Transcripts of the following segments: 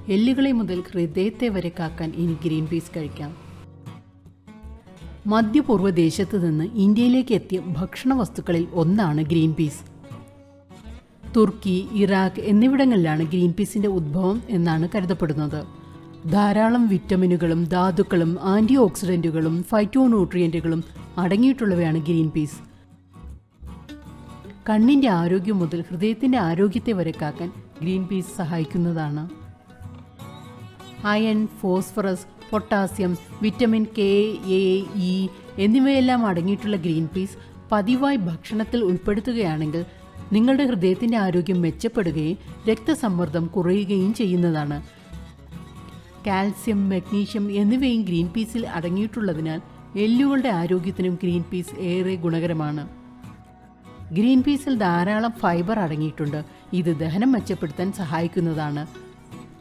എല്ലുകളെ മുതൽ ഹൃദയത്തെ വരെ കാക്കാൻ ഇനി ഗ്രീൻ പീസ് കഴിക്കാം. മധ്യപൂർവ്വ ദേശത്ത് നിന്ന് ഇന്ത്യയിലേക്ക് എത്തിയ ഭക്ഷണ വസ്തുക്കളിൽ ഒന്നാണ് ഗ്രീൻ പീസ്. തുർക്കി, ഇറാഖ് എന്നിവിടങ്ങളിലാണ് ഗ്രീൻ പീസിന്റെ ഉദ്ഭവം എന്നാണ് കരുതപ്പെടുന്നത്. ധാരാളം വിറ്റമിനുകളും ധാതുക്കളും ആന്റി ഓക്സിഡന്റുകളും ഫൈറ്റോന്യൂട്രിയന്റുകളും അടങ്ങിയിട്ടുള്ളവയാണ് ഗ്രീൻ പീസ്. കണ്ണിന്റെ ആരോഗ്യം മുതൽ ഹൃദയത്തിന്റെ ആരോഗ്യത്തെ വരെ കാക്കാൻ ഗ്രീൻ പീസ് സഹായിക്കുന്നതാണ്. Iron, phosphorus, potassium, vitamin K, A, E എന്നിവയെല്ലാം അടങ്ങിയിട്ടുള്ള ഗ്രീൻ പീസ് പതിവായി ഭക്ഷണത്തിൽ ഉൾപ്പെടുത്തുകയാണെങ്കിൽ നിങ്ങളുടെ ഹൃദയത്തിന്റെ ആരോഗ്യം മെച്ചപ്പെടുകയും രക്തസമ്മർദ്ദം കുറയുകയും ചെയ്യുന്നതാണ്. കാൽസ്യം, മഗ്നീഷ്യം എന്നിവയും ഗ്രീൻ പീസിൽ അടങ്ങിയിട്ടുള്ളതിനാൽ എല്ലുകളുടെ ആരോഗ്യത്തിനും ഗ്രീൻ പീസ് ഏറെ ഗുണകരമാണ്. ഗ്രീൻ പീസിൽ ധാരാളം ഫൈബർ അടങ്ങിയിട്ടുണ്ട്. ഇത് ദഹനം മെച്ചപ്പെടുത്താൻ സഹായിക്കുന്നതാണ്.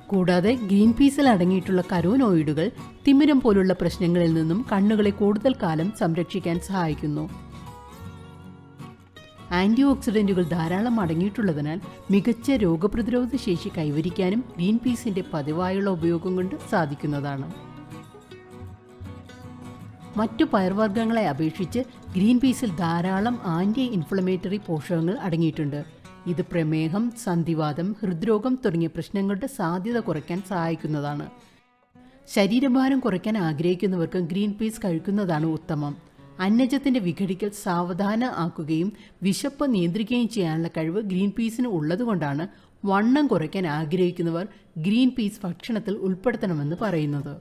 കൂടാതെ ഗ്രീൻ പീസിൽ അടങ്ങിയിട്ടുള്ള കരോനോയിഡുകൾ തിമിരം പോലുള്ള പ്രശ്നങ്ങളിൽ നിന്നും കണ്ണുകളെ കൂടുതൽ കാലം സംരക്ഷിക്കാൻ സഹായിക്കുന്നു. ആന്റി ഓക്സിഡന്റുകൾ ധാരാളം അടങ്ങിയിട്ടുള്ളതിനാൽ മികച്ച രോഗപ്രതിരോധ ശേഷി കൈവരിക്കാനും ഗ്രീൻ പീസിന്റെ പതിവായുള്ള ഉപയോഗം കൊണ്ട് സാധിക്കുന്നതാണ്. മറ്റു പയർവർഗ്ഗങ്ങളെ അപേക്ഷിച്ച് ഗ്രീൻ പീസിൽ ധാരാളം ആന്റി ഇൻഫ്ലമേറ്ററി പോഷകങ്ങൾ അടങ്ങിയിട്ടുണ്ട്. ഇത് പ്രമേഹം, സന്ധിവാതം, ഹൃദ്രോഗം തുടങ്ങിയ പ്രശ്നങ്ങളുടെ സാധ്യത കുറയ്ക്കാൻ സഹായിക്കുന്നതാണ്. ശരീരഭാരം കുറയ്ക്കാൻ ആഗ്രഹിക്കുന്നവർക്ക് ഗ്രീൻ പീസ് കഴിക്കുന്നതാണ് ഉത്തമം. അന്നജത്തിന്റെ വിഘടിക്കൽ സാവധാനം ആക്കുകയും വിശപ്പ് നിയന്ത്രിക്കുകയും ചെയ്യാനുള്ള കഴിവ് ഗ്രീൻ പീസിന് ഉള്ളതുകൊണ്ടാണ് വണ്ണം കുറയ്ക്കാൻ ആഗ്രഹിക്കുന്നവർ ഗ്രീൻ പീസ് ഭക്ഷണത്തിൽ ഉൾപ്പെടുത്തണമെന്ന് പറയുന്നത്.